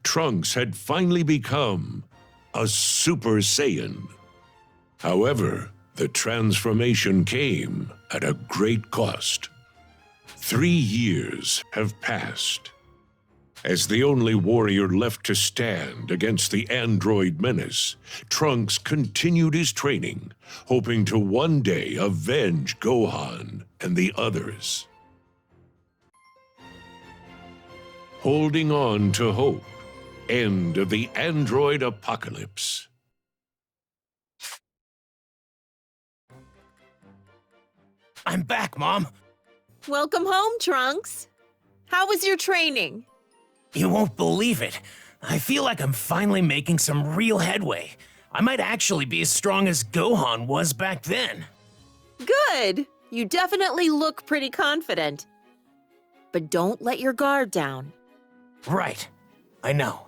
Trunks had finally become a Super Saiyan. However, the transformation came at a great cost. 3 years have passed. As the only warrior left to stand against the android menace, Trunks continued his training, hoping to one day avenge Gohan and the others. Holding on to hope. End of the android apocalypse. I'm back, Mom. Welcome home, Trunks. How was your training? You won't believe it. I feel like I'm finally making some real headway. I might actually be as strong as Gohan was back then. Good. You definitely look pretty confident. But don't let your guard down. Right. I know.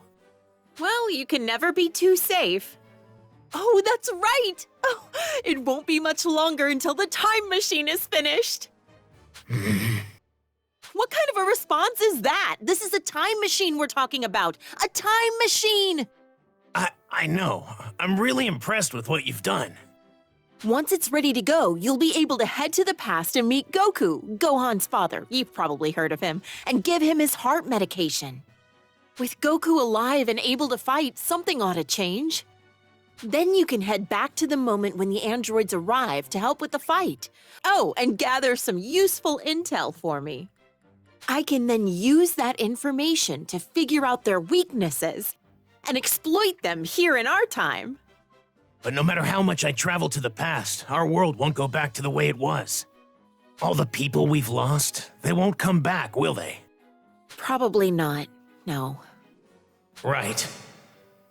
Well, you can never be too safe. Oh, that's right! Oh, it won't be much longer until the time machine is finished. What kind of a response is that? This is a time machine we're talking about. A time machine! I know. I'm really impressed with what you've done. Once it's ready to go, you'll be able to head to the past and meet Goku, Gohan's father, you've probably heard of him, and give him his heart medication. With Goku alive and able to fight, something ought to change. Then you can head back to the moment when the androids arrive to help with the fight. Oh, and gather some useful intel for me. I can then use that information to figure out their weaknesses and exploit them here in our time. But no matter how much I travel to the past, our world won't go back to the way it was. All the people we've lost, they won't come back, will they? Probably not, no. Right.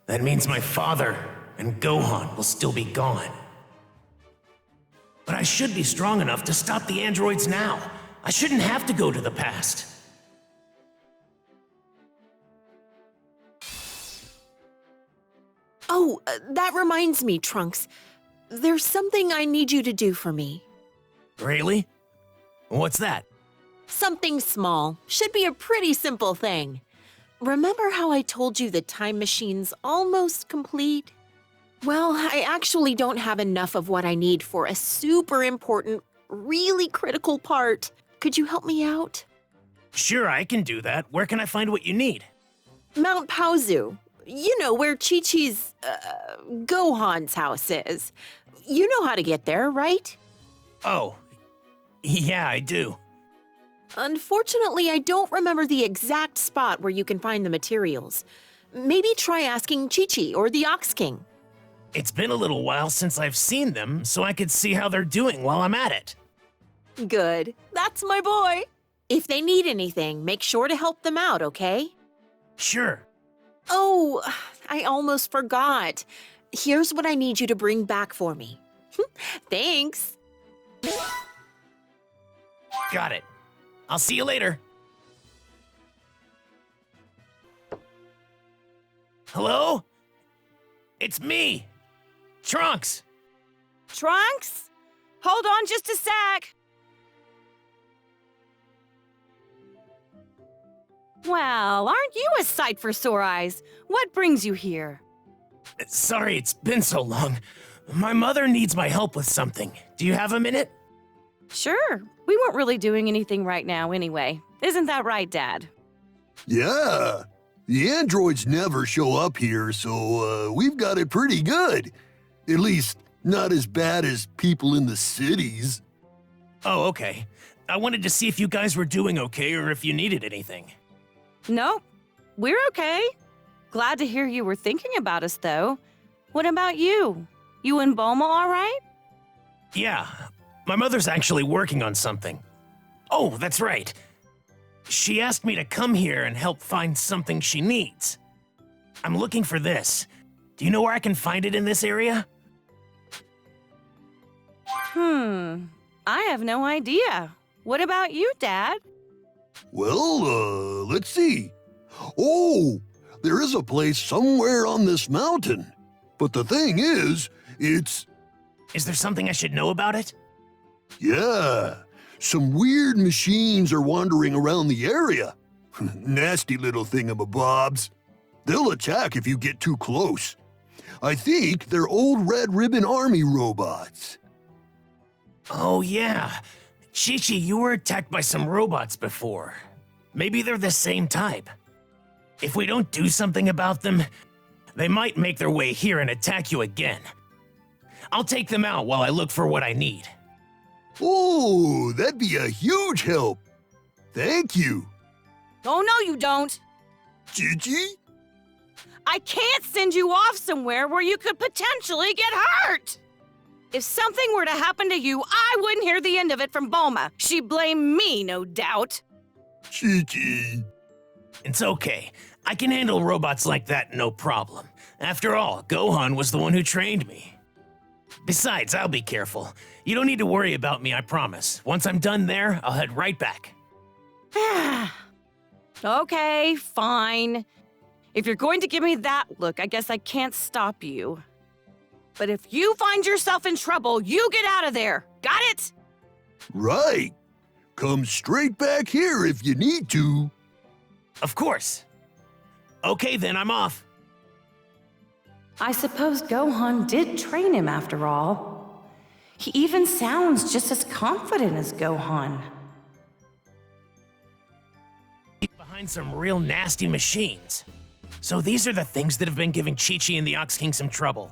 That means my father and Gohan will still be gone. But I should be strong enough to stop the androids now. I shouldn't have to go to the past. Oh, that reminds me, Trunks. There's something I need you to do for me. Really? What's that? Something small. Should be a pretty simple thing. Remember how I told you the time machine's almost complete? Well, I actually don't have enough of what I need for a super important, really critical part. Could you help me out? Sure, I can do that. Where can I find what you need? Mount Paozu. You know, where Chi-Chi's, Gohan's house is. You know how to get there, right? Oh, yeah, I do. Unfortunately, I don't remember the exact spot where you can find the materials. Maybe try asking Chi-Chi or the Ox King. It's been a little while since I've seen them, so I could see how they're doing while I'm at it. Good. That's my boy. If they need anything, make sure to help them out, okay? Sure. Oh, I almost forgot. Here's what I need you to bring back for me. Thanks. Got it. I'll see you later. Hello? It's me, Trunks. Trunks? Hold on just a sec. Well, aren't you a sight for sore eyes? What brings you here? Sorry it's been so long. My mother needs my help with something. Do you have a minute? Sure. We weren't really doing anything right now anyway. Isn't that right, Dad? Yeah. The androids never show up here, so we've got it pretty good. At least, not as bad as people in the cities. Oh, okay. I wanted to see if you guys were doing okay or if you needed anything. Nope. We're okay. Glad to hear you were thinking about us, though. What about you? You and Bulma all right? Yeah. My mother's actually working on something. Oh, that's right. She asked me to come here and help find something she needs. I'm looking for this. Do you know where I can find it in this area? I have no idea. What about you, Dad? Well, let's see. Oh, there is a place somewhere on this mountain. But the thing is, it's... Is there something I should know about it? Yeah, some weird machines are wandering around the area. Nasty little thingamabobs. They'll attack if you get too close. I think they're old Red Ribbon Army robots. Oh, yeah. Chi-Chi, you were attacked by some robots before. Maybe they're the same type. If we don't do something about them, they might make their way here and attack you again. I'll take them out while I look for what I need. Oh, that'd be a huge help. Thank you. Oh, no, you don't. Chi-Chi? I can't send you off somewhere where you could potentially get hurt. If something were to happen to you, I wouldn't hear the end of it from Bulma. She'd blame me, no doubt. Chi-Chi. It's okay. I can handle robots like that, no problem. After all, Gohan was the one who trained me. Besides, I'll be careful. You don't need to worry about me, I promise. Once I'm done there, I'll head right back. Okay, fine. If you're going to give me that look, I guess I can't stop you. But if you find yourself in trouble, you get out of there. Got it? Right. Come straight back here if you need to. Of course. Okay, then I'm off. I suppose Gohan did train him after all. He even sounds just as confident as Gohan. Behind some real nasty machines. So these are the things that have been giving Chi-Chi and the Ox King some trouble.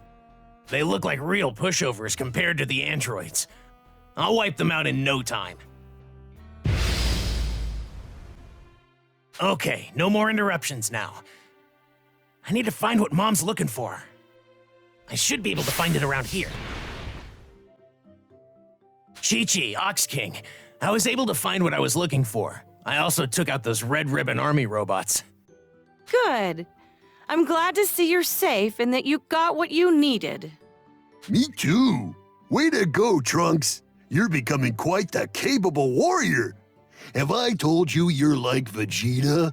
They look like real pushovers compared to the androids. I'll wipe them out in no time. Okay, no more interruptions now. I need to find what Mom's looking for. I should be able to find it around here. Chi-Chi, Ox King, I was able to find what I was looking for. I also took out those Red Ribbon Army robots. Good. I'm glad to see you're safe and that you got what you needed. Me too. Way to go, Trunks. You're becoming quite the capable warrior. Have I told you you're like Vegeta?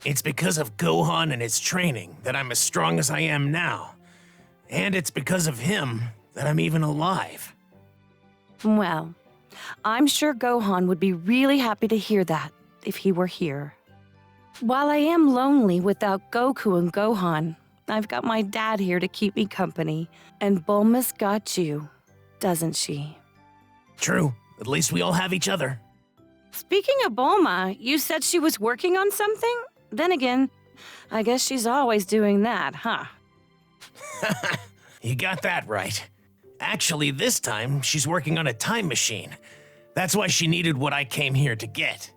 It's because of Gohan and his training that I'm as strong as I am now. And it's because of him that I'm even alive. Well, I'm sure Gohan would be really happy to hear that if he were here. While I am lonely without Goku and Gohan, I've got my dad here to keep me company. And Bulma's got you, doesn't she? True. At least we all have each other. Speaking of Bulma, you said she was working on something? Then again, I guess she's always doing that, huh? You got that right. Actually, this time, she's working on a time machine. That's why she needed what I came here to get.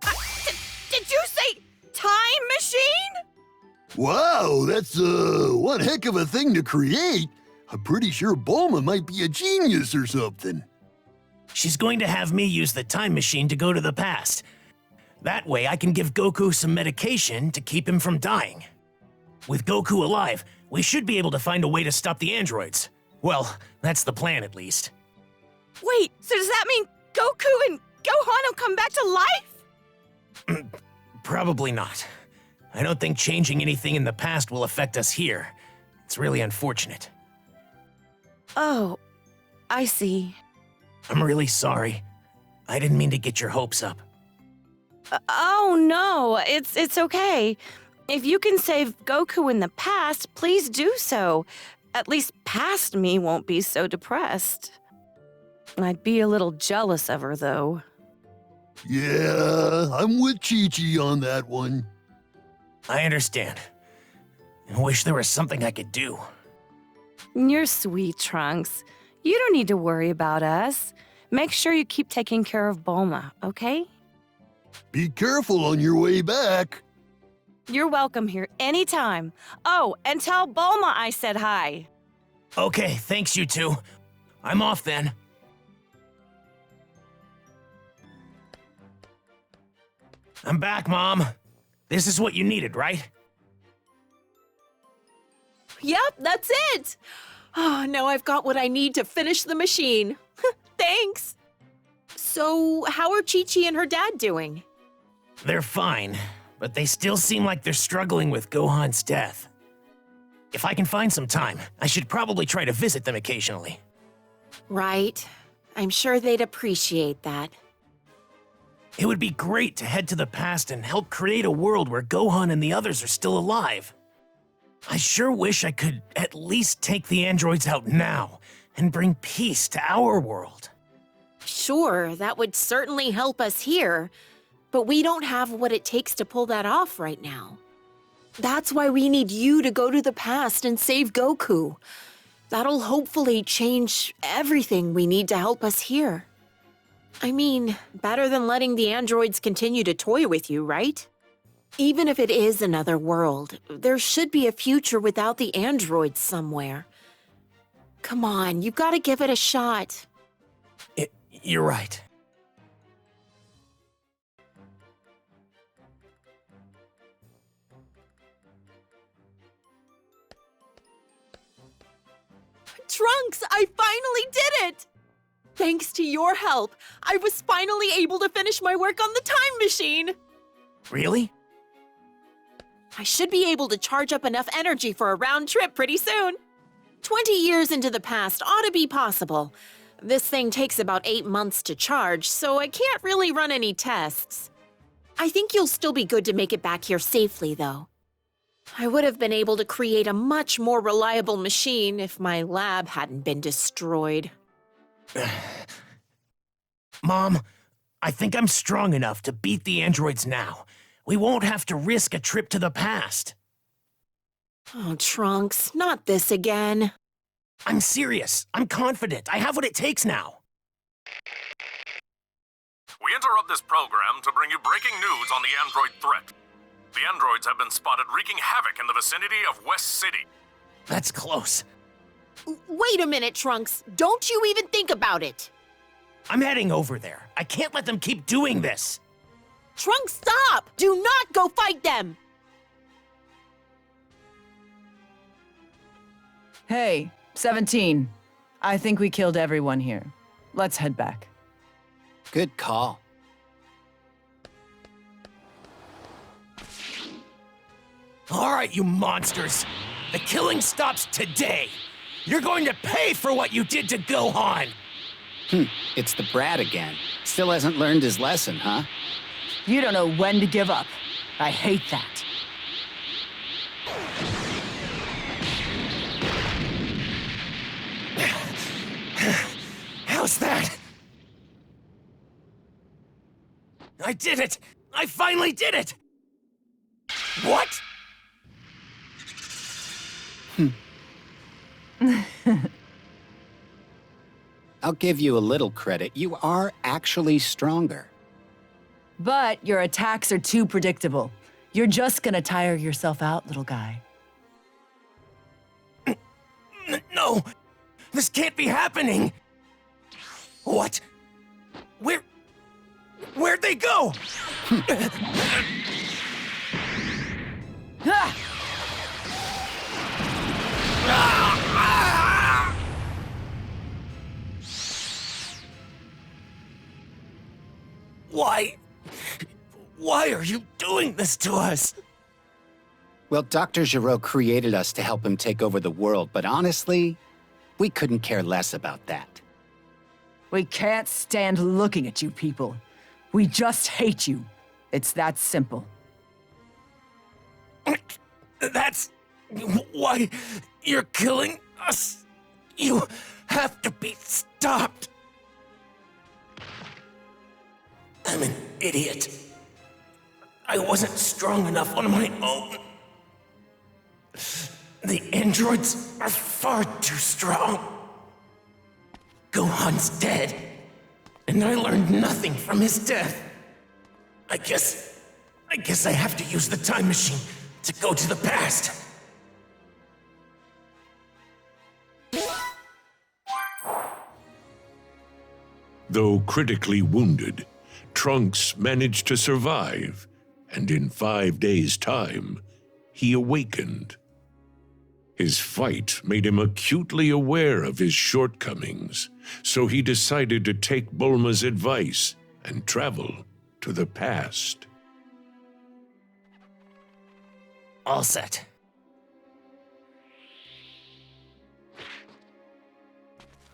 Did you say time machine? Wow, that's one heck of a thing to create. I'm pretty sure Bulma might be a genius or something. She's going to have me use the time machine to go to the past. That way, I can give Goku some medication to keep him from dying. With Goku alive, we should be able to find a way to stop the androids. Well, that's the plan at least. Wait, so does that mean Goku and Gohan will come back to life? Probably not. I don't think changing anything in the past will affect us here. It's really unfortunate. Oh, I see. I'm really sorry. I didn't mean to get your hopes up. Oh no, it's okay. If you can save Goku in the past, please do so. At least past me won't be so depressed. I'd be a little jealous of her, though. Yeah, I'm with Chi-Chi on that one. I understand. I wish there was something I could do. You're sweet, Trunks. You don't need to worry about us. Make sure you keep taking care of Bulma, okay? Be careful on your way back. You're welcome here anytime. Oh, and tell Bulma I said hi. Okay, thanks you two. I'm off then. I'm back, Mom. This is what you needed, right? Yep, that's it. Oh, now I've got what I need to finish the machine. Thanks. So, how are Chi-Chi and her dad doing? They're fine, but they still seem like they're struggling with Gohan's death. If I can find some time, I should probably try to visit them occasionally. Right. I'm sure they'd appreciate that. It would be great to head to the past and help create a world where Gohan and the others are still alive. I sure wish I could at least take the androids out now and bring peace to our world. Sure, that would certainly help us here, but we don't have what it takes to pull that off right now. That's why we need you to go to the past and save Goku. That'll hopefully change everything we need to help us here. I mean, better than letting the androids continue to toy with you, right? Even if it is another world, there should be a future without the androids somewhere. Come on, you've got to give it a shot. You're right. Trunks, I finally did it! Thanks to your help, I was finally able to finish my work on the time machine. Really? I should be able to charge up enough energy for a round trip pretty soon. 20 years into the past ought to be possible. This thing takes about 8 months to charge, so I can't really run any tests. I think you'll still be good to make it back here safely, though. I would have been able to create a much more reliable machine if my lab hadn't been destroyed. Mom, I think I'm strong enough to beat the androids now. We won't have to risk a trip to the past. Oh, Trunks, not this again. I'm serious. I'm confident. I have what it takes now. We interrupt this program to bring you breaking news on the android threat. The androids have been spotted wreaking havoc in the vicinity of West City. That's close. Wait a minute, Trunks. Don't you even think about it. I'm heading over there. I can't let them keep doing this. Trunks, stop! Do not go fight them! Hey, 17. I think we killed everyone here. Let's head back. Good call. All right, you monsters. The killing stops today. You're going to pay for what you did to Gohan. It's the brat again. Still hasn't learned his lesson, huh? You don't know when to give up. I hate that. How's that? I did it! I finally did it! What? I'll give you a little credit. You are actually stronger. But your attacks are too predictable. You're just gonna tire yourself out, little guy. No! This can't be happening! What? Where'd they go? Ah! Why are you doing this to us? Well, Dr. Giraud created us to help him take over the world, but honestly, we couldn't care less about that. We can't stand looking at you people. We just hate you. It's that simple. That's why you're killing us. You have to be stopped. I'm an idiot. I wasn't strong enough on my own. The androids are far too strong. Gohan's dead, and I learned nothing from his death. I guess I have to use the time machine to go to the past. Though critically wounded, Trunks managed to survive, and in 5 days' time, he awakened. His fight made him acutely aware of his shortcomings, so he decided to take Bulma's advice and travel to the past. All set.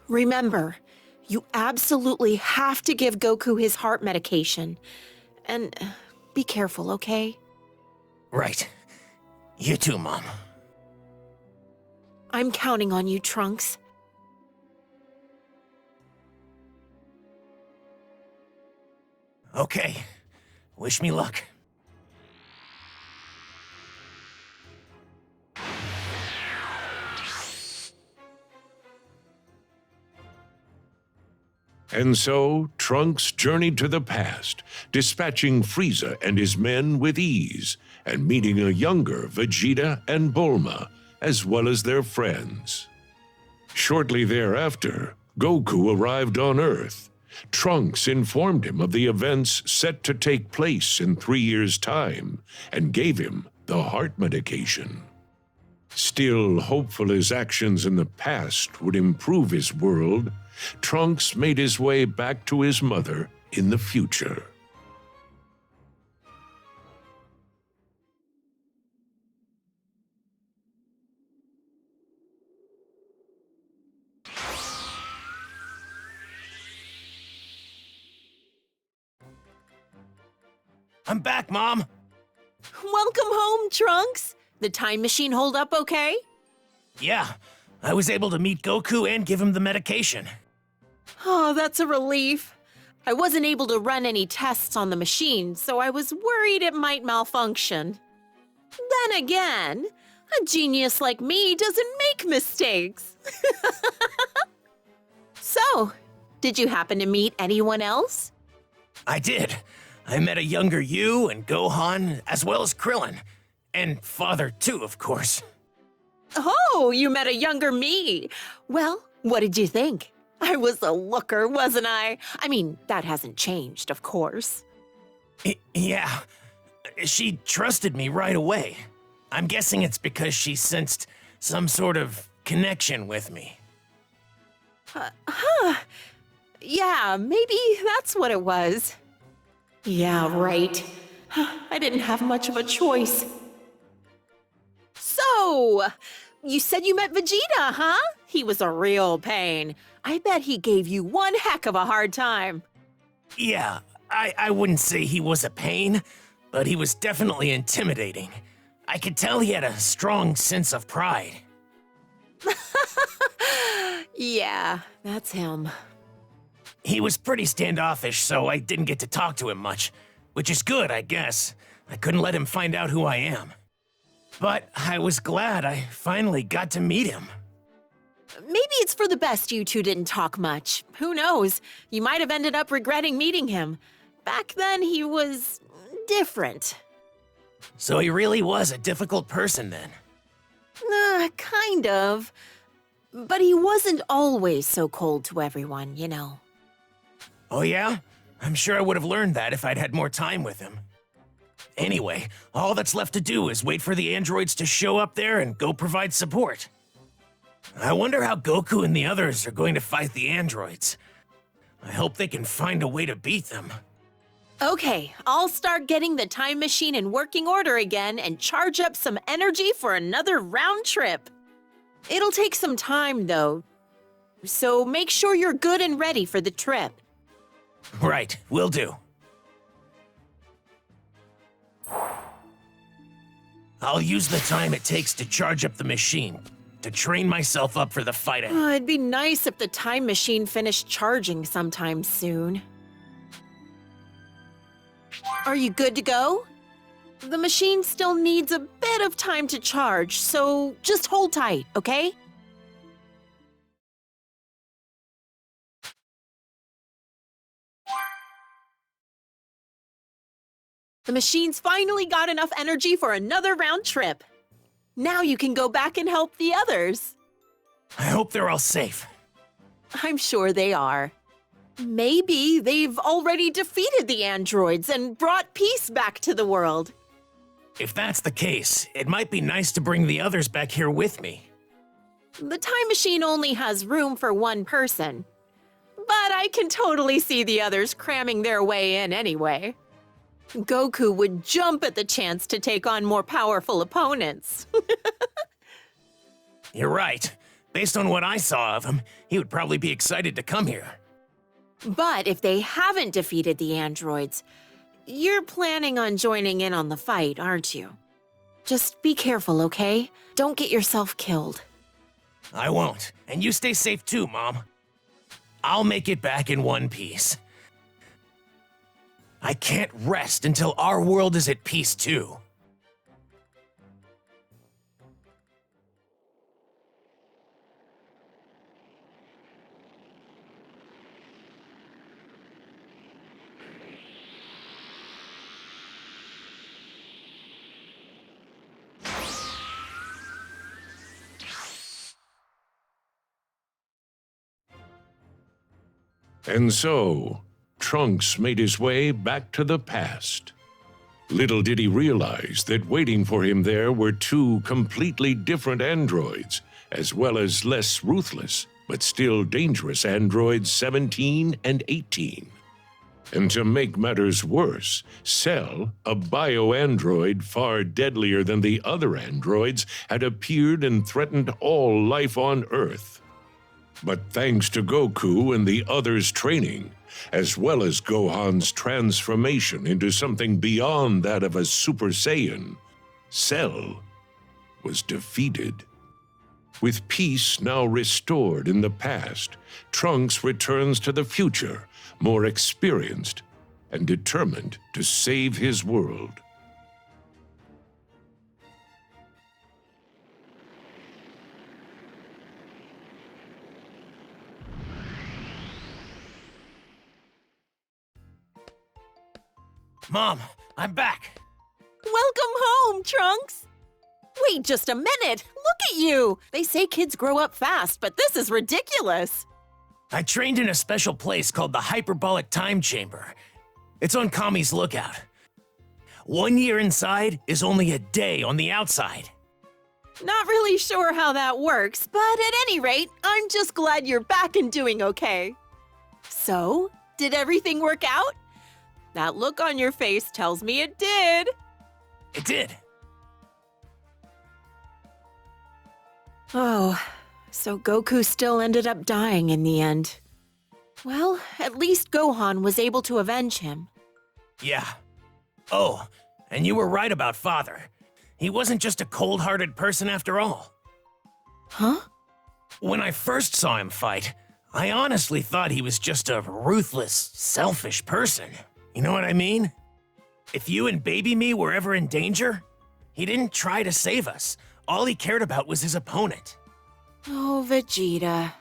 Remember, You absolutely have to give Goku his heart medication. And be careful, okay? Right. You too, Mom. I'm counting on you, Trunks. Okay. Wish me luck. And so, Trunks journeyed to the past, dispatching Frieza and his men with ease, and meeting a younger Vegeta and Bulma, as well as their friends. Shortly thereafter, Goku arrived on Earth. Trunks informed him of the events set to take place in 3 years' time, and gave him the heart medication. Still hopeful his actions in the past would improve his world, Trunks made his way back to his mother in the future. I'm back, Mom! Welcome home, Trunks. The time machine hold up okay? Yeah, I was able to meet Goku and give him the medication. Oh, that's a relief. I wasn't able to run any tests on the machine, so I was worried it might malfunction. Then again, a genius like me doesn't make mistakes. So, did you happen to meet anyone else? I did. I met a younger you and Gohan, as well as Krillin. And Father, too, of course. Oh, you met a younger me. Well, what did you think? I was a looker, wasn't I? I mean, that hasn't changed, of course. Yeah. She trusted me right away. I'm guessing it's because she sensed some sort of connection with me. Yeah, maybe that's what it was. Yeah, right. I didn't have much of a choice. So, you said you met Vegeta, huh? He was a real pain. I bet he gave you one heck of a hard time. Yeah, I wouldn't say he was a pain, but he was definitely intimidating. I could tell he had a strong sense of pride. Yeah, that's him. He was pretty standoffish, so I didn't get to talk to him much, which is good, I guess. I couldn't let him find out who I am. But I was glad I finally got to meet him. Maybe it's for the best you two didn't talk much. Who knows? You might have ended up regretting meeting him. Back then, he was different. So he really was a difficult person then. Kind of. But he wasn't always so cold to everyone, you know. Oh yeah? I'm sure I would have learned that if I'd had more time with him. Anyway, all that's left to do is wait for the androids to show up there and go provide support. I wonder how Goku and the others are going to fight the androids. I hope they can find a way to beat them. Okay, I'll start getting the time machine in working order again and charge up some energy for another round trip. It'll take some time, though, so make sure you're good and ready for the trip. Right, will do. I'll use the time it takes to charge up the machine to train myself up for the fight. It'd be nice if the time machine finished charging sometime soon. Are you good to go? The machine still needs a bit of time to charge, so just hold tight, okay? The machine's finally got enough energy for another round trip. Now you can go back and help the others. I hope they're all safe. I'm sure they are. Maybe they've already defeated the androids and brought peace back to the world. If that's the case, it might be nice to bring the others back here with me. The time machine only has room for one person. But I can totally see the others cramming their way in anyway. Goku would jump at the chance to take on more powerful opponents. You're right. Based on what I saw of him, he would probably be excited to come here. But if they haven't defeated the androids, you're planning on joining in on the fight, aren't you? Just be careful, okay? Don't get yourself killed. I won't. And you stay safe too, Mom. I'll make it back in one piece. I can't rest until our world is at peace too. And so, Trunks made his way back to the past. Little did he realize that waiting for him there were two completely different androids, as well as less ruthless, but still dangerous androids 17 and 18. And to make matters worse, Cell, a bio-android far deadlier than the other androids, had appeared and threatened all life on Earth. But thanks to Goku and the others' training, as well as Gohan's transformation into something beyond that of a Super Saiyan, Cell was defeated. With peace now restored in the past, Trunks returns to the future, more experienced and determined to save his world. Mom, I'm back. Welcome home, Trunks! Wait just a minute! Look at you! They say kids grow up fast, but this is ridiculous! I trained in a special place called the Hyperbolic Time Chamber. It's on Kami's lookout. 1 year inside is only a day on the outside. Not really sure how that works, but at any rate, I'm just glad you're back and doing okay. So, did everything work out? That look on your face tells me it did. It did. Oh, so Goku still ended up dying in the end. Well, at least Gohan was able to avenge him. Yeah. Oh, and you were right about Father. He wasn't just a cold-hearted person after all. Huh? When I first saw him fight, I honestly thought he was just a ruthless, selfish person. You know what I mean? If you and baby me were ever in danger, he didn't try to save us. All he cared about was his opponent. Oh, Vegeta.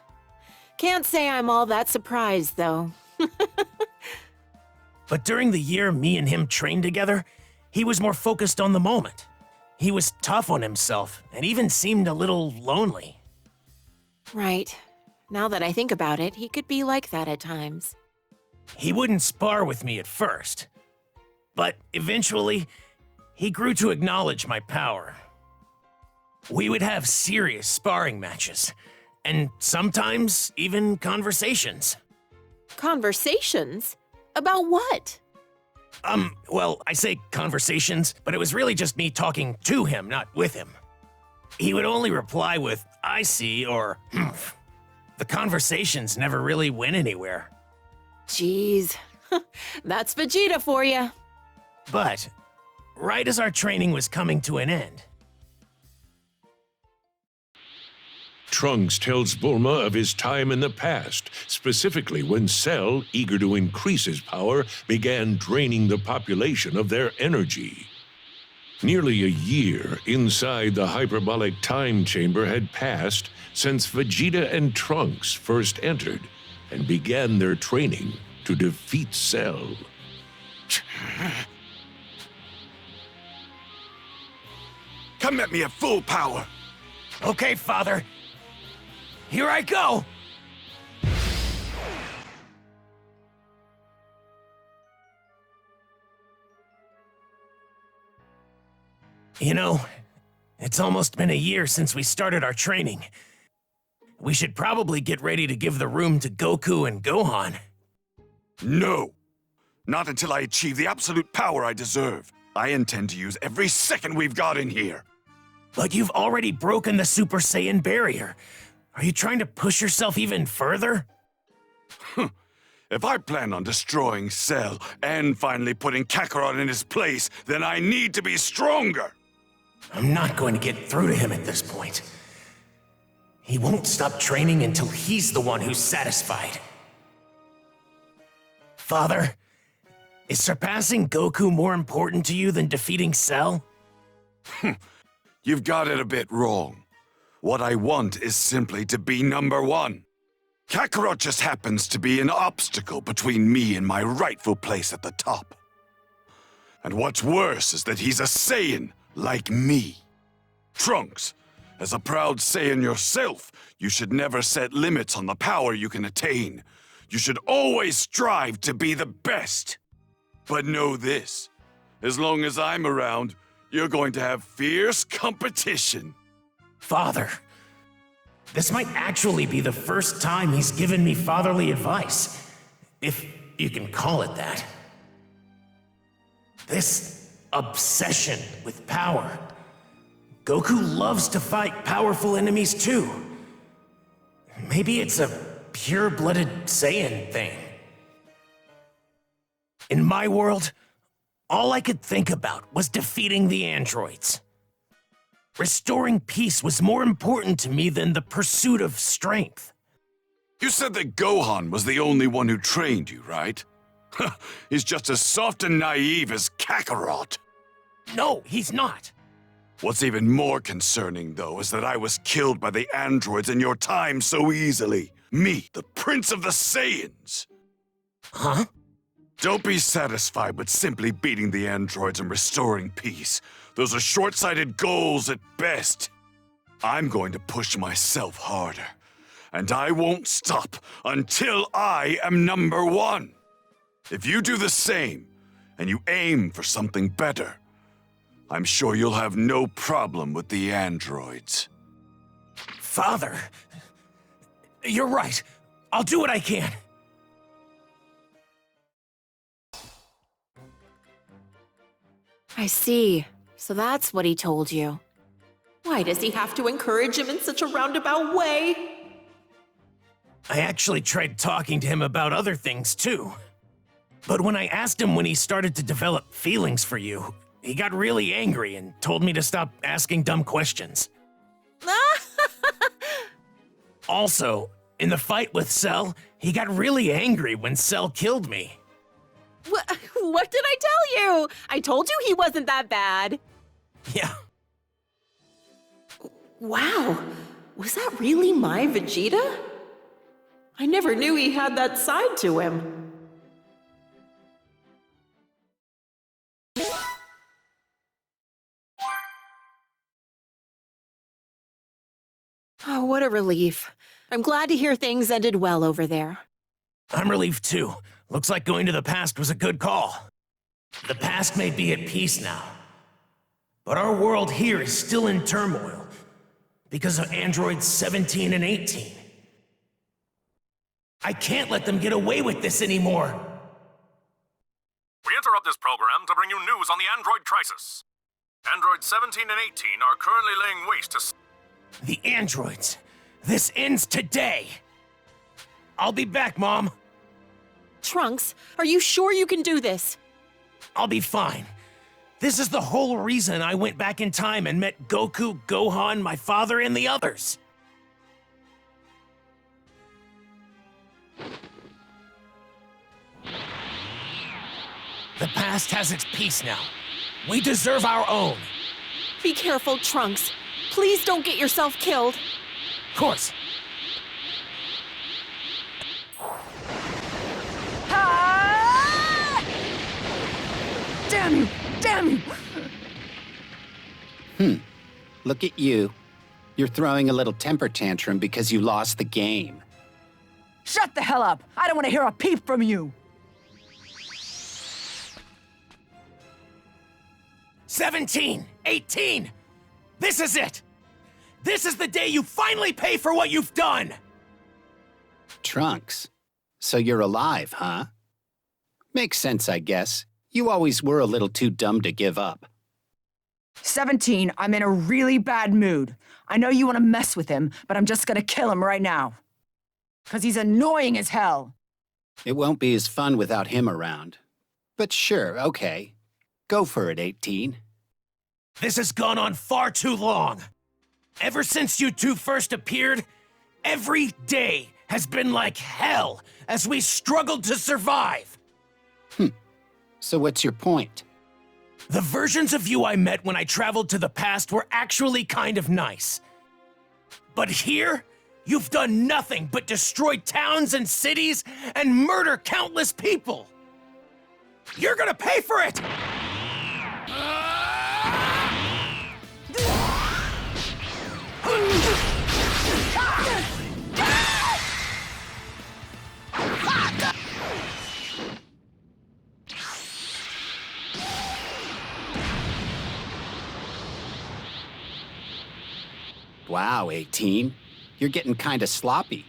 Can't say I'm all that surprised, though. But during the year me and him trained together, he was more focused on the moment. He was tough on himself and even seemed a little lonely. Right. Now that I think about it, he could be like that at times. He wouldn't spar with me at first, but eventually, he grew to acknowledge my power. We would have serious sparring matches, and sometimes even conversations. Conversations? About what? Well, I say conversations, but it was really just me talking to him, not with him. He would only reply with, "I see," or "Humph." The conversations never really went anywhere. Jeez. That's Vegeta for you. But, right as our training was coming to an end, Trunks tells Bulma of his time in the past, specifically when Cell, eager to increase his power, began draining the population of their energy. Nearly a year inside the hyperbolic time chamber had passed since Vegeta and Trunks first entered and began their training to defeat Cell. Come at me at full power. okay, Father, here I go! You know, it's almost been a year since we started our training. We should probably get ready to give the room to Goku and Gohan. No. Not until I achieve the absolute power I deserve. I intend to use every second we've got in here. But you've already broken the Super Saiyan barrier. Are you trying to push yourself even further? If I plan on destroying Cell and finally putting Kakarot in his place, then I need to be stronger. I'm not going to get through to him at this point. He won't stop training until he's the one who's satisfied. Father, is surpassing Goku more important to you than defeating Cell? You've got it a bit wrong. What I want is simply to be number one. Kakarot just happens to be an obstacle between me and my rightful place at the top. And what's worse is that he's a Saiyan like me. Trunks, as a proud Saiyan yourself, you should never set limits on the power you can attain. You should always strive to be the best. But know this, as long as I'm around, you're going to have fierce competition. Father, this might actually be the first time he's given me fatherly advice, if you can call it that. This obsession with power. Goku loves to fight powerful enemies too. Maybe it's a pure-blooded Saiyan thing. In my world, all I could think about was defeating the androids. Restoring peace was more important to me than the pursuit of strength. You said that Gohan was the only one who trained you, right? He's just as soft and naive as Kakarot. No, he's not. What's even more concerning, though, is that I was killed by the androids in your time so easily. Me, the Prince of the Saiyans. Huh? Don't be satisfied with simply beating the androids and restoring peace. Those are short-sighted goals at best. I'm going to push myself harder. And I won't stop until I am number one. If you do the same, and you aim for something better, I'm sure you'll have no problem with the androids. Father, you're right. I'll do what I can. I see. So that's what he told you. Why does he have to encourage him in such a roundabout way? I actually tried talking to him about other things too. But when I asked him when he started to develop feelings for you, he got really angry and told me to stop asking dumb questions. Also, in the fight with Cell, he got really angry when Cell killed me. What did I tell you? I told you he wasn't that bad. Yeah. Wow, was that really my Vegeta? I never knew he had that side to him. Oh, what a relief. I'm glad to hear things ended well over there. I'm relieved too. Looks like going to the past was a good call. The past may be at peace now, but our world here is still in turmoil because of androids 17 and 18. I can't let them get away with this anymore. We interrupt this program to bring you news on the android crisis. Androids 17 and 18 are currently laying waste to... The androids. This ends today. I'll be back, Mom. Trunks, are you sure you can do this? I'll be fine. This is the whole reason I went back in time and met Goku, Gohan, my father, and the others. The past has its peace now. We deserve our own. Be careful, Trunks. Please don't get yourself killed. Of course. Ah! Damn you! Damn you! Look at you. You're throwing a little temper tantrum because you lost the game. Shut the hell up! I don't want to hear a peep from you! 17, 18. This is it. This is the day you finally pay for what you've done. Trunks. So you're alive, huh? Makes sense, I guess. You always were a little too dumb to give up. 17, I'm in a really bad mood. I know you want to mess with him, but I'm just gonna kill him right now. 'Cause he's annoying as hell. It won't be as fun without him around. But sure, okay. Go for it, 18. This has gone on far too long. Ever since you two first appeared, every day has been like hell as we struggled to survive. So what's your point? The versions of you I met when I traveled to the past were actually kind of nice. But here, you've done nothing but destroy towns and cities and murder countless people. You're gonna pay for it! Wow, 18. You're getting kinda sloppy.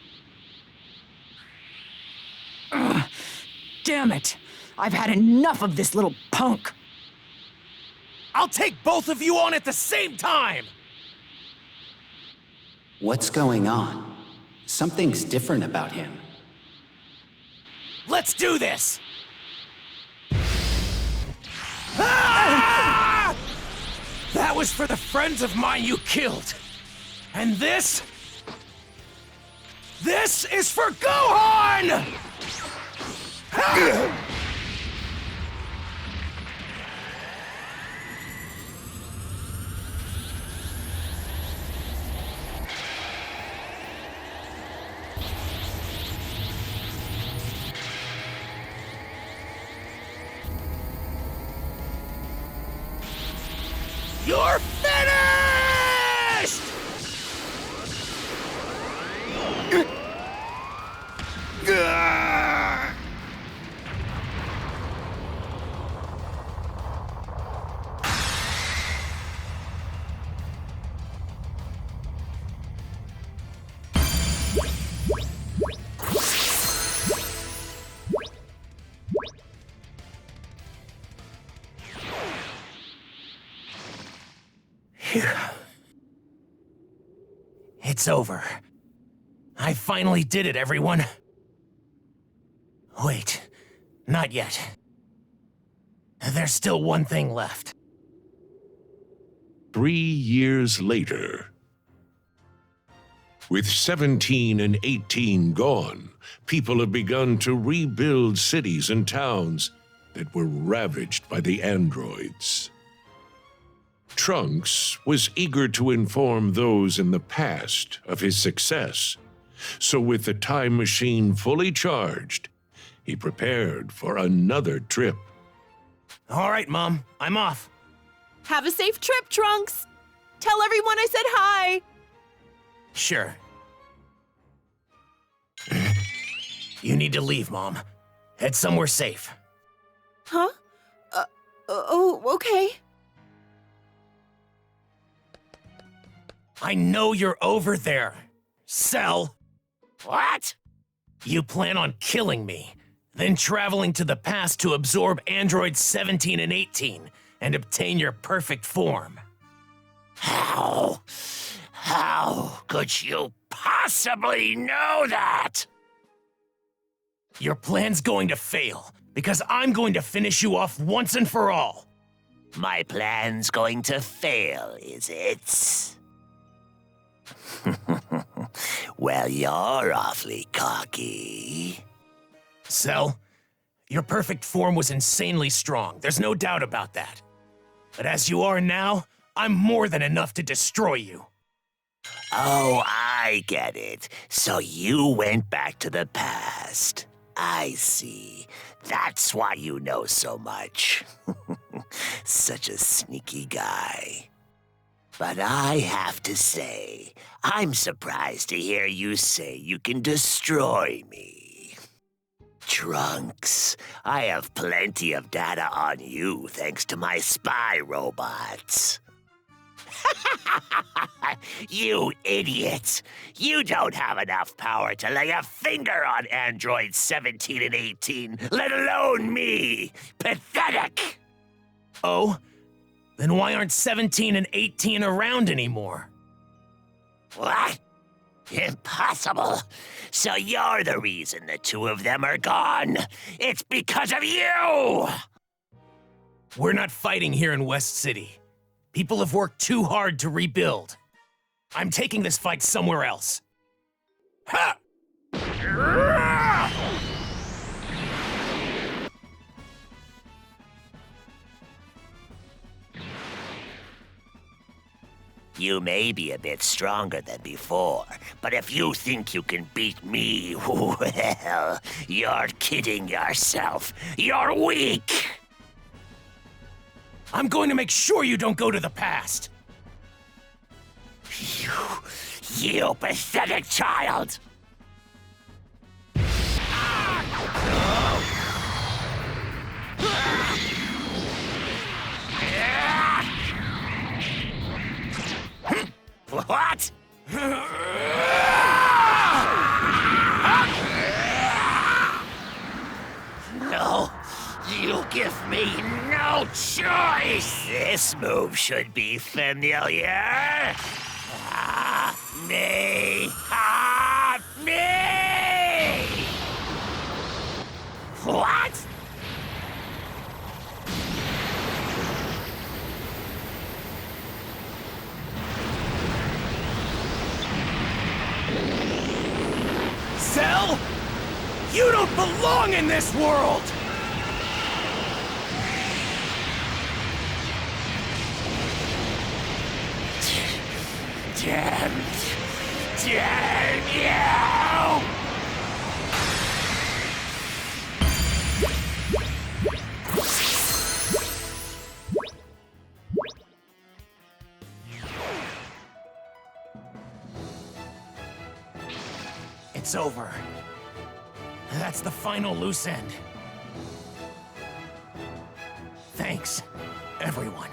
Damn it! I've had enough of this little punk! I'll take both of you on at the same time! What's going on? Something's different about him. Let's do this! Ah! That was for the friends of mine you killed. And this is for Gohan! Ah! You're finished! It's over. I finally did it, everyone. Wait, not yet. There's still one thing left. 3 years later. With 17 and 18 gone, people have begun to rebuild cities and towns that were ravaged by the androids. Trunks was eager to inform those in the past of his success, so with the time machine fully charged, he prepared for another trip. All right, Mom, I'm off. Have a safe trip, Trunks. Tell everyone I said hi. Sure. You need to leave, Mom. Head somewhere safe. Huh? Oh, okay. I know you're over there. Cell. What? You plan on killing me, then traveling to the past to absorb androids 17 and 18 and obtain your perfect form. How? How could you possibly know that? Your plan's going to fail, because I'm going to finish you off once and for all. My plan's going to fail, is it? Well, you're awfully cocky. Cell, your perfect form was insanely strong. There's no doubt about that. But as you are now, I'm more than enough to destroy you. Oh, I get it. So you went back to the past. I see. That's why you know so much. Such a sneaky guy. But I have to say, I'm surprised to hear you say you can destroy me. Trunks, I have plenty of data on you thanks to my spy robots. You idiot! You don't have enough power to lay a finger on androids 17 and 18, let alone me! Pathetic! Oh? Then why aren't 17 and 18 around anymore? What? Impossible. So you're the reason the two of them are gone. It's because of you! We're not fighting here in West City. People have worked too hard to rebuild. I'm taking this fight somewhere else. Ha! You may be a bit stronger than before, but if you think you can beat me, well, you're kidding yourself. You're weak! I'm going to make sure you don't go to the past. You pathetic child! What? No, you give me no choice. This move should be familiar. Me! Me! What? Cell? You don't belong in this world! Damn you! It's over. That's the final loose end. Thanks, everyone.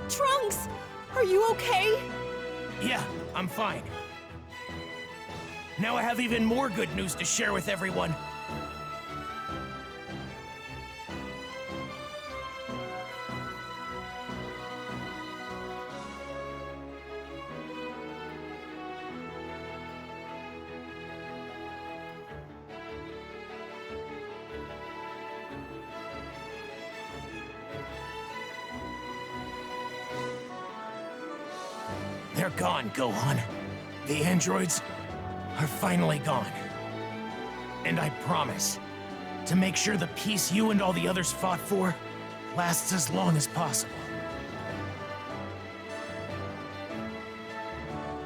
Trunks! Are you okay? Yeah, I'm fine. Now I have even more good news to share with everyone. They're gone, Gohan. The androids are finally gone. And I promise to make sure the peace you and all the others fought for lasts as long as possible.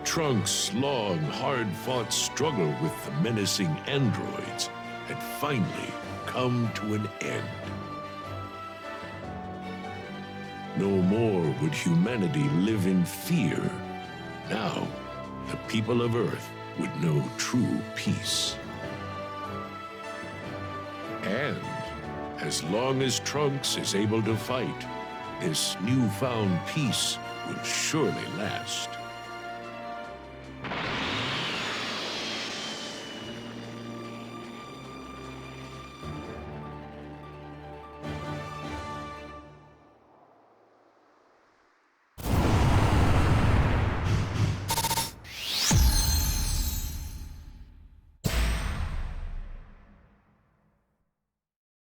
Trunks' long, hard-fought struggle with the menacing androids had finally come to an end. No more would humanity live in fear. Now, the people of Earth would know true peace. And as long as Trunks is able to fight, this newfound peace will surely last.